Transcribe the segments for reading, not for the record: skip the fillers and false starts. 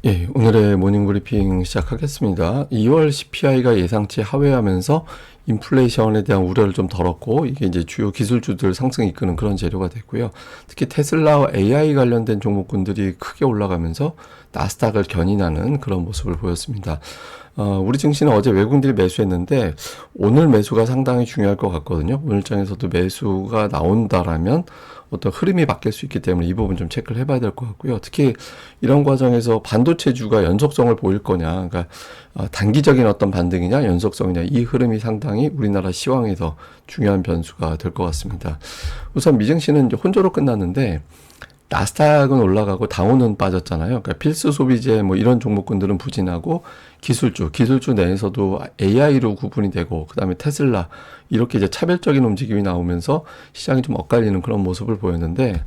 예, 오늘의 모닝 브리핑 시작하겠습니다. 2월 CPI가 예상치 하회하면서 인플레이션에 대한 우려를 좀 덜었고, 이게 이제 주요 기술주들 상승 이끄는 그런 재료가 됐고요. 특히 테슬라와 AI 관련된 종목군들이 크게 올라가면서 나스닥을 견인하는 그런 모습을 보였습니다. 우리 증시는 어제 외국인들이 매수했는데 오늘 매수가 상당히 중요할 것 같거든요. 오늘 장에서도 매수가 나온다라면 어떤 흐름이 바뀔 수 있기 때문에 이 부분 좀 체크를 해봐야 될 것 같고요. 특히 이런 과정에서 반도체주가 연속성을 보일 거냐, 그러니까 단기적인 어떤 반등이냐, 연속성이냐, 이 흐름이 상당히 우리나라 시황에서 중요한 변수가 될 것 같습니다. 우선 미증시는 이제 혼조로 끝났는데 나스닥은 올라가고 다우는 빠졌잖아요. 그러니까 필수 소비재 뭐 이런 종목군들은 부진하고 기술주 내에서도 AI로 구분이 되고 그다음에 테슬라 이렇게 이제 차별적인 움직임이 나오면서 시장이 좀 엇갈리는 그런 모습을 보였는데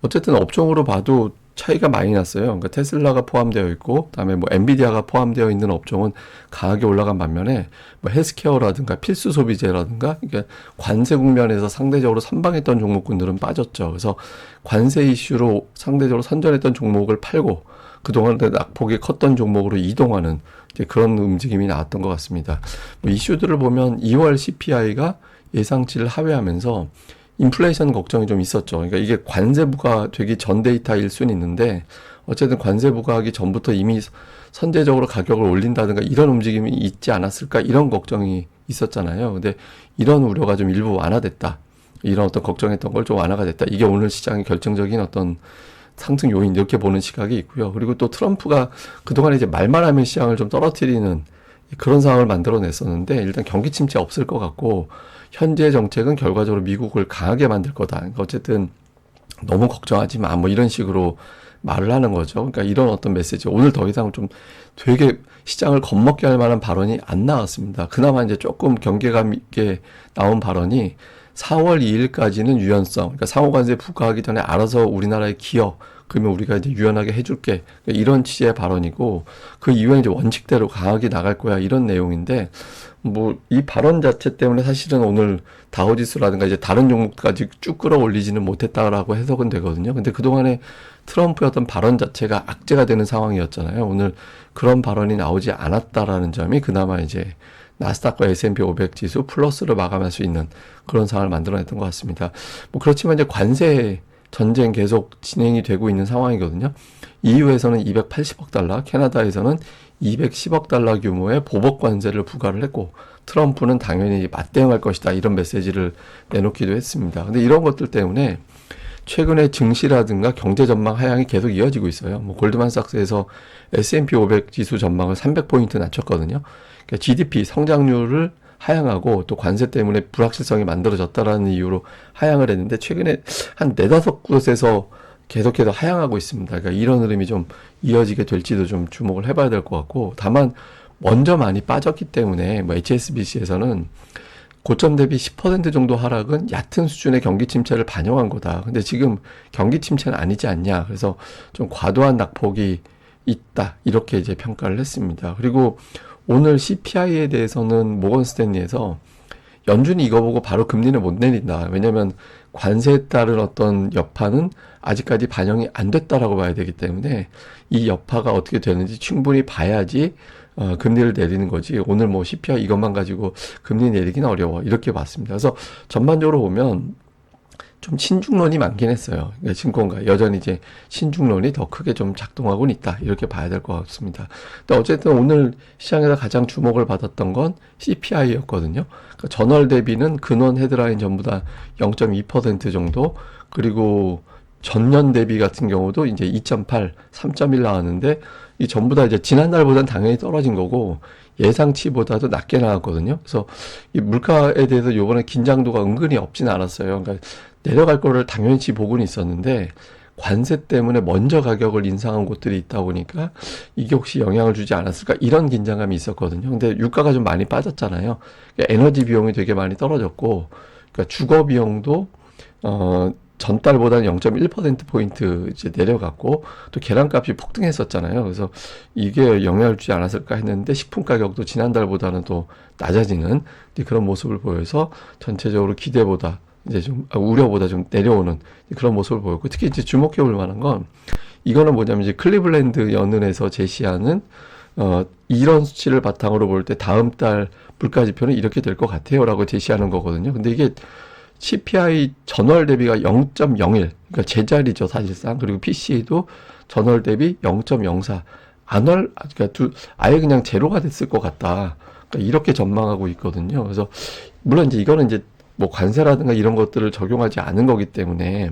어쨌든 업종으로 봐도 차이가 많이 났어요. 그러니까 테슬라가 포함되어 있고, 그다음에 뭐 엔비디아가 포함되어 있는 업종은 강하게 올라간 반면에 뭐 헬스케어라든가 필수 소비재라든가 이게 관세 국면에서 상대적으로 선방했던 종목군들은 빠졌죠. 그래서 관세 이슈로 상대적으로 선전했던 종목을 팔고 그동안 낙폭이 컸던 종목으로 이동하는 이제 그런 움직임이 나왔던 것 같습니다. 뭐 이슈들을 보면 2월 CPI가 예상치를 하회하면서 인플레이션 걱정이 좀 있었죠. 그러니까 이게 관세 부과되기 전 데이터일 수는 있는데 어쨌든 관세 부과하기 전부터 이미 선제적으로 가격을 올린다든가 이런 움직임이 있지 않았을까 이런 걱정이 있었잖아요. 근데 이런 우려가 좀 일부 완화됐다. 이런 어떤 걱정했던 걸 좀 완화가 됐다. 이게 오늘 시장의 결정적인 어떤 상승 요인 이렇게 보는 시각이 있고요. 그리고 또 트럼프가 그동안에 이제 말만 하면 시장을 좀 떨어뜨리는 그런 상황을 만들어냈었는데 일단 경기 침체 없을 것 같고 현재 정책은 결과적으로 미국을 강하게 만들 거다. 그러니까 어쨌든 너무 걱정하지 마. 뭐 이런 식으로 말을 하는 거죠. 그러니까 이런 어떤 메시지. 오늘 더 이상 좀 되게 시장을 겁먹게 할 만한 발언이 안 나왔습니다. 그나마 이제 조금 경계감 있게 나온 발언이 4월 2일까지는 유연성. 그러니까 상호관세 부과하기 전에 알아서 우리나라의 기업 그러면 우리가 이제 유연하게 해줄게. 그러니까 이런 취지의 발언이고 그 이후에 이제 원칙대로 강하게 나갈 거야. 이런 내용인데 뭐 이 발언 자체 때문에 사실은 오늘 다우지수라든가 이제 다른 종목까지 쭉 끌어올리지는 못했다라고 해석은 되거든요. 근데 그동안에 트럼프의 어떤 발언 자체가 악재가 되는 상황이었잖아요. 오늘 그런 발언이 나오지 않았다라는 점이 그나마 이제 나스닥과 S&P 500 지수 플러스로 마감할 수 있는 그런 상황을 만들어냈던 것 같습니다. 뭐 그렇지만 이제 관세 전쟁 계속 진행이 되고 있는 상황이거든요. EU에서는 280억 달러, 캐나다에서는 210억 달러 규모의 보복 관세를 부과를 했고 트럼프는 당연히 맞대응할 것이다 이런 메시지를 내놓기도 했습니다. 근데 이런 것들 때문에 최근에 증시라든가 경제 전망 하향이 계속 이어지고 있어요. 뭐 골드만삭스에서 S&P 500 지수 전망을 300포인트 낮췄거든요. 그러니까 GDP 성장률을 하향하고 또 관세 때문에 불확실성이 만들어졌다라는 이유로 하향을 했는데 최근에 한 네다섯 곳에서 계속해서 하향하고 있습니다. 그러니까 이런 흐름이 좀 이어지게 될지도 좀 주목을 해봐야 될 것 같고 다만 먼저 많이 빠졌기 때문에 뭐 HSBC에서는 고점 대비 10% 정도 하락은 얕은 수준의 경기 침체를 반영한 거다. 근데 지금 경기 침체는 아니지 않냐. 그래서 좀 과도한 낙폭이 있다. 이렇게 이제 평가를 했습니다. 그리고 오늘 CPI에 대해서는 모건 스탠리에서 연준이 이거 보고 바로 금리를 못 내린다. 왜냐하면 관세에 따른 어떤 여파는 아직까지 반영이 안 됐다라고 봐야 되기 때문에 이 여파가 어떻게 되는지 충분히 봐야지 금리를 내리는 거지. 오늘 뭐 CPI 이것만 가지고 금리 내리기는 어려워. 이렇게 봤습니다. 그래서 전반적으로 보면 좀 신중론이 많긴 했어요. 그러니까 증권가 여전히 이제 신중론이 더 크게 좀 작동하고는 있다. 이렇게 봐야 될 것 같습니다. 근데 어쨌든 오늘 시장에서 가장 주목을 받았던 건 CPI였거든요. 그러니까 전월 대비는 근원 헤드라인 전부 다 0.2% 정도 그리고 전년 대비 같은 경우도 이제 2.8, 3.1 나왔는데 이 전부 다 이제 지난달보다는 당연히 떨어진 거고 예상치보다도 낮게 나왔거든요. 그래서 이 물가에 대해서 요번에 긴장도가 은근히 없진 않았어요. 그러니까 내려갈 거를 당연히 보고는 있었는데 관세 때문에 먼저 가격을 인상한 곳들이 있다 보니까 이게 혹시 영향을 주지 않았을까 이런 긴장감이 있었거든요. 근데 유가가 좀 많이 빠졌잖아요. 그러니까 에너지 비용이 되게 많이 떨어졌고 그러니까 주거 비용도 전달보다는 0.1%포인트 이제 내려갔고, 또 계란값이 폭등했었잖아요. 그래서 이게 영향을 주지 않았을까 했는데, 식품 가격도 지난달보다는 또 낮아지는 그런 모습을 보여서 전체적으로 기대보다 이제 좀, 우려보다 좀 내려오는 그런 모습을 보였고, 특히 이제 주목해 볼 만한 건, 이거는 뭐냐면 이제 클리블랜드 연은에서 제시하는 이런 수치를 바탕으로 볼 때 다음 달 물가 지표는 이렇게 될 것 같아요라고 제시하는 거거든요. 근데 이게 CPI 전월 대비가 0.01, 그러니까 제자리죠 사실상. 그리고 PCE도 전월 대비 0.04, 그러니까 아예 그냥 제로가 됐을 것 같다. 그러니까 이렇게 전망하고 있거든요. 그래서 물론 이제 이거는 이제 뭐 관세라든가 이런 것들을 적용하지 않은 거기 때문에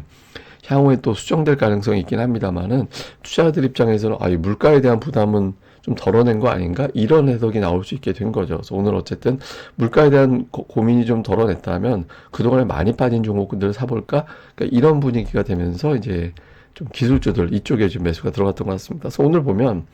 향후에 또 수정될 가능성이 있긴 합니다만은 투자자들 입장에서는 이 물가에 대한 부담은 좀 덜어낸 거 아닌가? 이런 해석이 나올 수 있게 된 거죠. 그래서 오늘 어쨌든 물가에 대한 고민이 좀 덜어냈다면 그동안에 많이 빠진 종목들을 사볼까? 그러니까 이런 분위기가 되면서 이제 좀 기술주들 이쪽에 좀 매수가 들어갔던 것 같습니다. 그래서 오늘 보면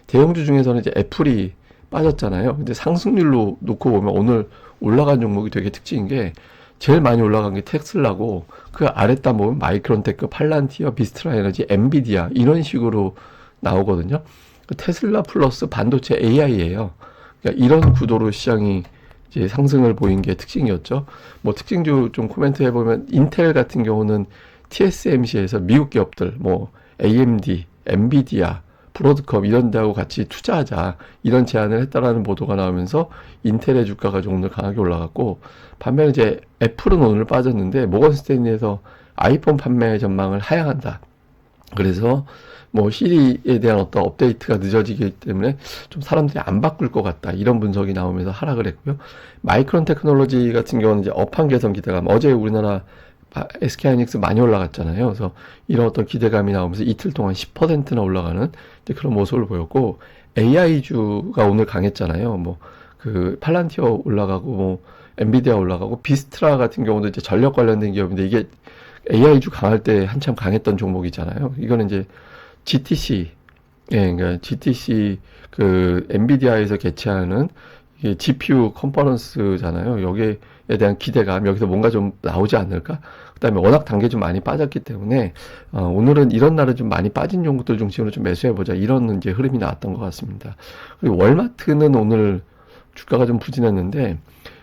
대형주 중에서는 이제 애플이 빠졌잖아요. 근데 상승률로 놓고 보면 오늘 올라간 종목이 되게 특징인 게 제일 많이 올라간 게 테슬라고 그 아랫단 보면 마이크론테크, 팔란티어, 비스트라 에너지, 엔비디아 이런 식으로 나오거든요. 테슬라 플러스 반도체 AI예요. 그러니까 이런 구도로 시장이 이제 상승을 보인 게 특징이었죠. 뭐 특징주 좀 코멘트 해보면 인텔 같은 경우는 TSMC에서 미국 기업들 뭐 AMD, 엔비디아, 브로드컴 이런 데하고 같이 투자하자 이런 제안을 했다라는 보도가 나오면서 인텔의 주가가 좀 오늘 강하게 올라갔고 반면에 이제 애플은 오늘 빠졌는데 모건 스탠리에서 아이폰 판매 전망을 하향한다. 그래서 뭐 시리에 대한 어떤 업데이트가 늦어지기 때문에 좀 사람들이 안 바꿀 것 같다 이런 분석이 나오면서 하락을 했고요. 마이크론 테크놀로지 같은 경우는 이제 업황 개선 기대감 어제 우리나라 SK하이닉스 많이 올라갔잖아요. 그래서 이런 어떤 기대감이 나오면서 이틀 동안 10%나 올라가는 그런 모습을 보였고 AI주가 오늘 강했잖아요. 뭐 그 팔란티어 올라가고 뭐 엔비디아 올라가고 비스트라 같은 경우도 이제 전력 관련된 기업인데 이게 AI주 강할 때 한참 강했던 종목이잖아요. 이거는 이제 GTC, 그러니까 GTC 그 엔비디아에서 개최하는 이게 GPU 컨퍼런스잖아요. 여기에 대한 기대감, 여기서 뭔가 좀 나오지 않을까? 그다음에 워낙 단계 좀 많이 빠졌기 때문에 오늘은 이런 날은 좀 많이 빠진 종목들 중심으로 좀 매수해보자 이런 이제 흐름이 나왔던 것 같습니다. 그리고 월마트는 오늘 주가가 좀 부진했는데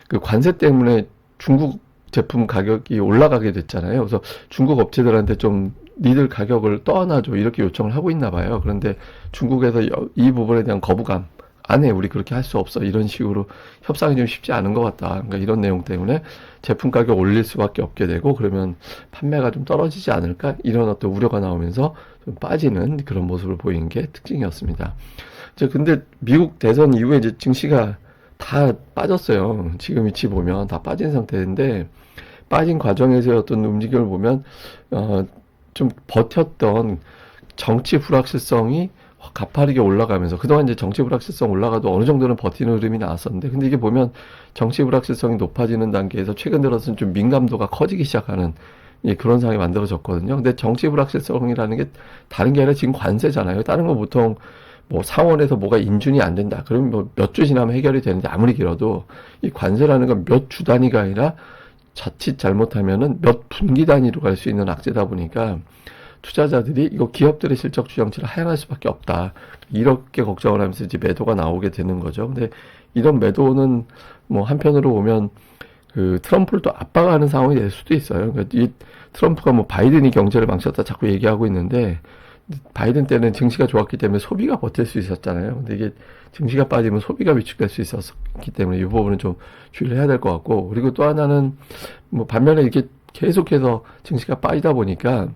그 관세 때문에 중국 제품 가격이 올라가게 됐잖아요. 그래서 중국 업체들한테 좀 니들 가격을 떠안아줘 이렇게 요청을 하고 있나 봐요. 그런데 중국에서 이 부분에 대한 거부감 안 해, 우리 그렇게 할 수 없어 이런 식으로 협상이 좀 쉽지 않은 것 같다. 그러니까 이런 내용 때문에 제품 가격 올릴 수밖에 없게 되고 그러면 판매가 좀 떨어지지 않을까 이런 어떤 우려가 나오면서 좀 빠지는 그런 모습을 보인 게 특징이었습니다. 근데 미국 대선 이후에 이제 증시가 다 빠졌어요. 지금 위치 보면 다 빠진 상태인데 빠진 과정에서의 어떤 움직임을 보면 좀 버텼던 정치 불확실성이 가파르게 올라가면서 그동안 이제 정치 불확실성 올라가도 어느 정도는 버티는 흐름이 나왔었는데 근데 이게 보면 정치 불확실성이 높아지는 단계에서 최근 들어서는 좀 민감도가 커지기 시작하는 그런 상황이 만들어졌거든요. 근데 정치 불확실성이라는 게 다른 게 아니라 지금 관세잖아요. 다른 건 보통 뭐 상원에서 뭐가 인준이 안 된다. 그러면 뭐 몇 주 지나면 해결이 되는데 아무리 길어도 이 관세라는 건 몇 주 단위가 아니라 자칫 잘못하면은 몇 분기 단위로 갈 수 있는 악재다 보니까 투자자들이 이거 기업들의 실적 추정치를 하향할 수밖에 없다. 이렇게 걱정을 하면서 이제 매도가 나오게 되는 거죠. 근데 이런 매도는 뭐 한편으로 보면 그 트럼프를 또 압박하는 상황이 될 수도 있어요. 그러니까 이 트럼프가 뭐 바이든이 경제를 망쳤다 자꾸 얘기하고 있는데 바이든 때는 증시가 좋았기 때문에 소비가 버틸 수 있었잖아요. 근데 이게 증시가 빠지면 소비가 위축될 수 있었기 때문에 이 부분은 좀 주의를 해야 될 것 같고 그리고 또 하나는 뭐 반면에 이렇게 계속해서 증시가 빠지다 보니까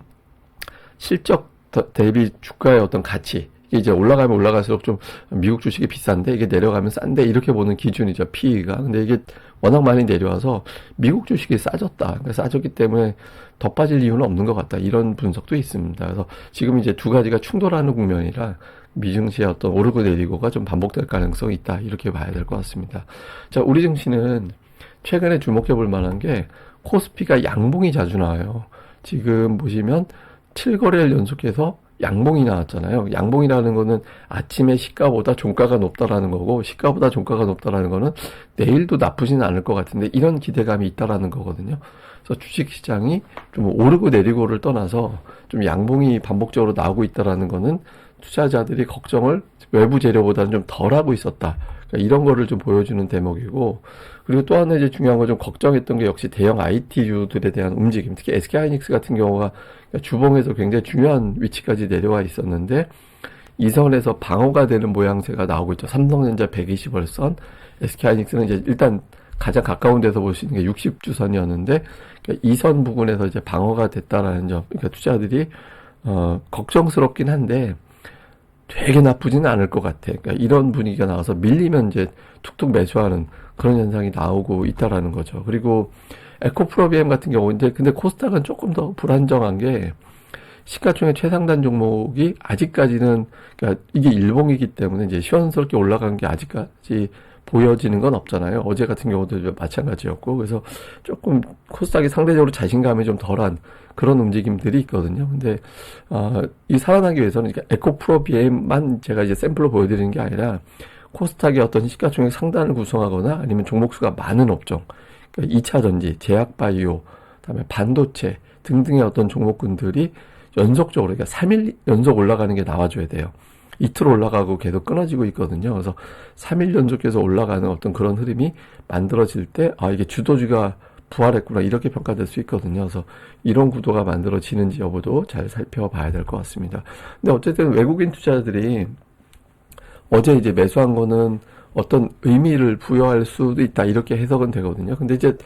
실적 대비 주가의 어떤 가치 이게 이제 올라가면 올라갈수록 좀 미국 주식이 비싼데 이게 내려가면 싼데 이렇게 보는 기준이죠. PE가. 근데 이게 워낙 많이 내려와서 미국 주식이 싸졌다. 그러니까 싸졌기 때문에 더 빠질 이유는 없는 것 같다. 이런 분석도 있습니다. 그래서 지금 이제 두 가지가 충돌하는 국면이라 미증시의 어떤 오르고 내리고가 좀 반복될 가능성이 있다. 이렇게 봐야 될 것 같습니다. 자, 우리 증시는 최근에 주목해 볼 만한 게 코스피가 양봉이 자주 나와요. 지금 보시면 7거래일 연속해서 양봉이 나왔잖아요. 양봉이라는 거는 아침에 시가보다 종가가 높다라는 거고 시가보다 종가가 높다라는 거는 내일도 나쁘지는 않을 것 같은데 이런 기대감이 있다라는 거거든요. 그래서 주식시장이 좀 오르고 내리고를 떠나서 좀 양봉이 반복적으로 나오고 있다라는 거는 투자자들이 걱정을 외부 재료보다는 좀 덜하고 있었다. 그러니까 이런 거를 좀 보여주는 대목이고, 그리고 또 하나 이제 중요한 거 좀 걱정했던 게 역시 대형 IT주들에 대한 움직임, 특히 SK하이닉스 같은 경우가 주봉에서 굉장히 중요한 위치까지 내려와 있었는데, 이 선에서 방어가 되는 모양새가 나오고 있죠. 삼성전자 120월선, SK하이닉스는 이제 일단 가장 가까운 데서 볼 수 있는 게 60주선이었는데, 그러니까 이 선 부분에서 이제 방어가 됐다라는 점, 그러니까 투자들이 걱정스럽긴 한데 되게 나쁘지는 않을 것 같아. 그러니까 이런 분위기가 나와서 밀리면 이제 툭툭 매수하는 그런 현상이 나오고 있다라는 거죠. 그리고 에코프로비엠 같은 경우 이제 근데 코스닥은 조금 더 불안정한 게 시가총액 최상단 종목이 아직까지는 그러니까 이게 일봉이기 때문에 이제 시원스럽게 올라간 게 아직까지 보여지는 건 없잖아요. 어제 같은 경우도 마찬가지였고, 그래서 조금 코스닥이 상대적으로 자신감이 좀 덜한 그런 움직임들이 있거든요. 근데 이 살아나기 위해서는 에코프로비엠만 제가 이제 샘플로 보여드리는 게 아니라 코스닥의 어떤 시가총액 상단을 구성하거나 아니면 종목수가 많은 업종, 그러니까 2차전지, 제약바이오, 그다음에 반도체 등등의 어떤 종목군들이 연속적으로, 그러니까 3일 연속 올라가는 게 나와줘야 돼요. 이틀 올라가고 계속 끊어지고 있거든요. 그래서 3일 연속해서 올라가는 어떤 그런 흐름이 만들어질 때, 이게 주도주가 부활했구나, 이렇게 평가될 수 있거든요. 그래서 이런 구도가 만들어지는지 여부도 잘 살펴봐야 될 것 같습니다. 근데 어쨌든 외국인 투자자들이 어제 이제 매수한 거는 어떤 의미를 부여할 수도 있다, 이렇게 해석은 되거든요. 근데 이제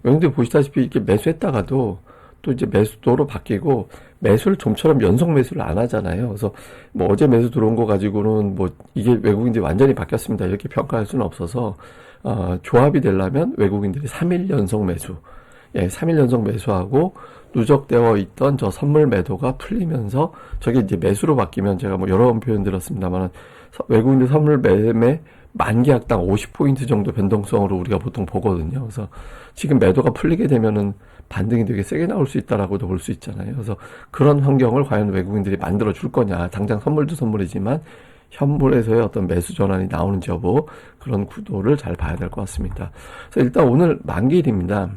여러분들 보시다시피 이렇게 매수했다가도 또 이제 매수도로 바뀌고 매수를 좀처럼 연속 매수를 안 하잖아요. 그래서 뭐 어제 매수 들어온 거 가지고는 뭐 이게 외국인들이 완전히 바뀌었습니다, 이렇게 평가할 수는 없어서 조합이 되려면 외국인들이 3일 연속 매수, 3일 연속 매수하고 누적되어 있던 저 선물 매도가 풀리면서 저게 이제 매수로 바뀌면 제가 뭐 여러 번 표현 드렸습니다만 외국인들 선물 매매 만계약당 50포인트 정도 변동성으로 우리가 보통 보거든요. 그래서 지금 매도가 풀리게 되면은 반등이 되게 세게 나올 수 있다라고도 볼 수 있잖아요. 그래서 그런 환경을 과연 외국인들이 만들어 줄 거냐. 당장 선물도 선물이지만 현물에서의 어떤 매수 전환이 나오는지 여부, 그런 구도를 잘 봐야 될 것 같습니다. 그래서 일단 오늘 만기일입니다.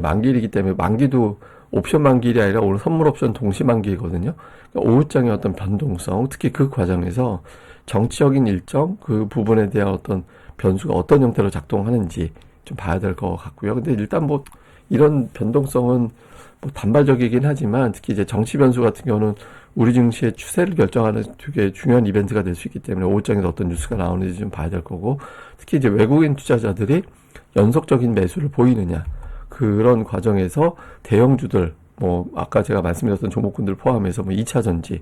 만기일이기 때문에 만기도 옵션 만기일이 아니라 오늘 선물 옵션 동시 만기이거든요. 그러니까 오후장의 어떤 변동성, 특히 그 과정에서 정치적인 일정, 그 부분에 대한 어떤 변수가 어떤 형태로 작동하는지 좀 봐야 될 것 같고요. 근데 일단 뭐 이런 변동성은 뭐 단발적이긴 하지만 특히 이제 정치 변수 같은 경우는 우리 증시의 추세를 결정하는 되게 중요한 이벤트가 될 수 있기 때문에 오후장에서 어떤 뉴스가 나오는지 좀 봐야 될 거고, 특히 이제 외국인 투자자들이 연속적인 매수를 보이느냐, 그런 과정에서 대형주들, 뭐 아까 제가 말씀드렸던 종목군들 포함해서 뭐 2차전지,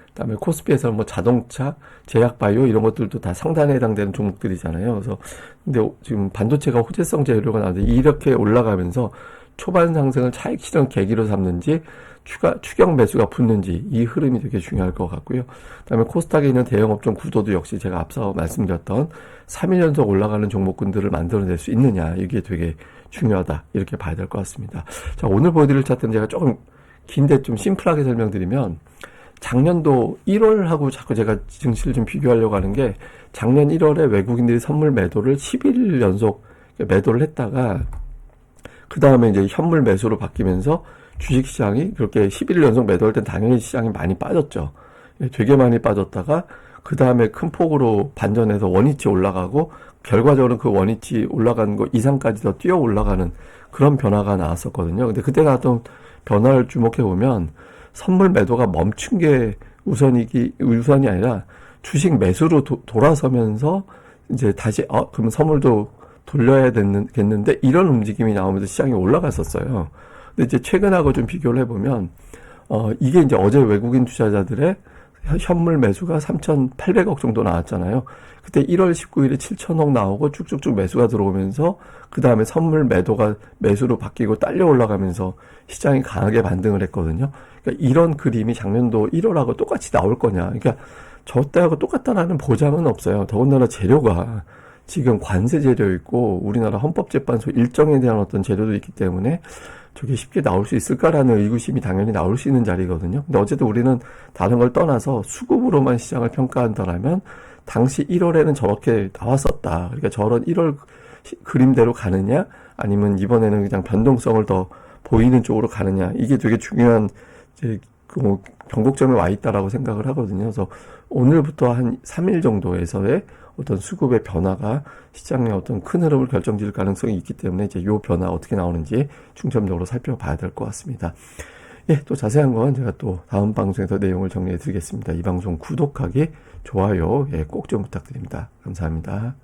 그다음에 코스피에서 뭐 자동차, 제약바이오 이런 것들도 다 상단에 해당되는 종목들이잖아요. 그래서 근데 지금 반도체가 호재성 재료가 나오는데 이렇게 올라가면서 초반 상승을 차익 실현 계기로 삼는지 추격 매수가 붙는지, 이 흐름이 되게 중요할 것 같고요. 그다음에 코스닥에 있는 대형업종 구도도 역시 제가 앞서 말씀드렸던 3일 연속 올라가는 종목군들을 만들어낼 수 있느냐, 이게 되게 중요하다, 이렇게 봐야 될 것 같습니다. 자, 오늘 보여드릴 차트는 제가 조금 긴데 좀 심플하게 설명드리면, 작년도 1월하고 자꾸 제가 증시를 좀 비교하려고 하는 게, 작년 1월에 외국인들이 선물 매도를 11일 연속 매도를 했다가 그 다음에 이제 현물 매수로 바뀌면서 주식시장이 그렇게 11일 연속 매도할 땐 당연히 시장이 많이 빠졌죠. 되게 많이 빠졌다가 그 다음에 큰 폭으로 반전해서 원위치 올라가고, 결과적으로 그 원위치 올라가는 거 이상까지 더 뛰어 올라가는 그런 변화가 나왔었거든요. 근데 그때 나왔던 변화를 주목해보면 선물 매도가 멈춘 게 우선이 아니라 주식 매수로 돌아서면서 이제 다시 그럼 선물도 돌려야 되겠는데, 이런 움직임이 나오면서 시장이 올라갔었어요. 근데 이제 최근하고 좀 비교를 해보면 이게 이제 어제 외국인 투자자들의 현물 매수가 3,800억 정도 나왔잖아요. 그때 1월 19일에 7,000억 나오고 쭉쭉쭉 매수가 들어오면서 그 다음에 선물 매도가 매수로 바뀌고 딸려 올라가면서 시장이 강하게 반등을 했거든요. 그러니까 이런 그림이 작년도 1월하고 똑같이 나올 거냐. 그러니까 저 때하고 똑같다라는 보장은 없어요. 더군다나 재료가 지금 관세 재료 있고 우리나라 헌법재판소 일정에 대한 어떤 재료도 있기 때문에 저게 쉽게 나올 수 있을까라는 의구심이 당연히 나올 수 있는 자리거든요. 근데 어쨌든 우리는 다른 걸 떠나서 수급으로만 시장을 평가한다라면 당시 1월에는 저렇게 나왔었다. 그러니까 저런 1월 그림대로 가느냐, 아니면 이번에는 그냥 변동성을 더 보이는 쪽으로 가느냐, 이게 되게 중요한 이제 그 변곡점에 와 있다라고 생각을 하거든요. 그래서 오늘부터 한 3일 정도에서의 어떤 수급의 변화가 시장의 어떤 큰 흐름을 결정지을 가능성이 있기 때문에 이제 이 변화 어떻게 나오는지 중점적으로 살펴봐야 될 것 같습니다. 예, 또 자세한 건 제가 또 다음 방송에서 내용을 정리해 드리겠습니다. 이 방송 구독하기, 좋아요, 예, 꼭 좀 부탁드립니다. 감사합니다.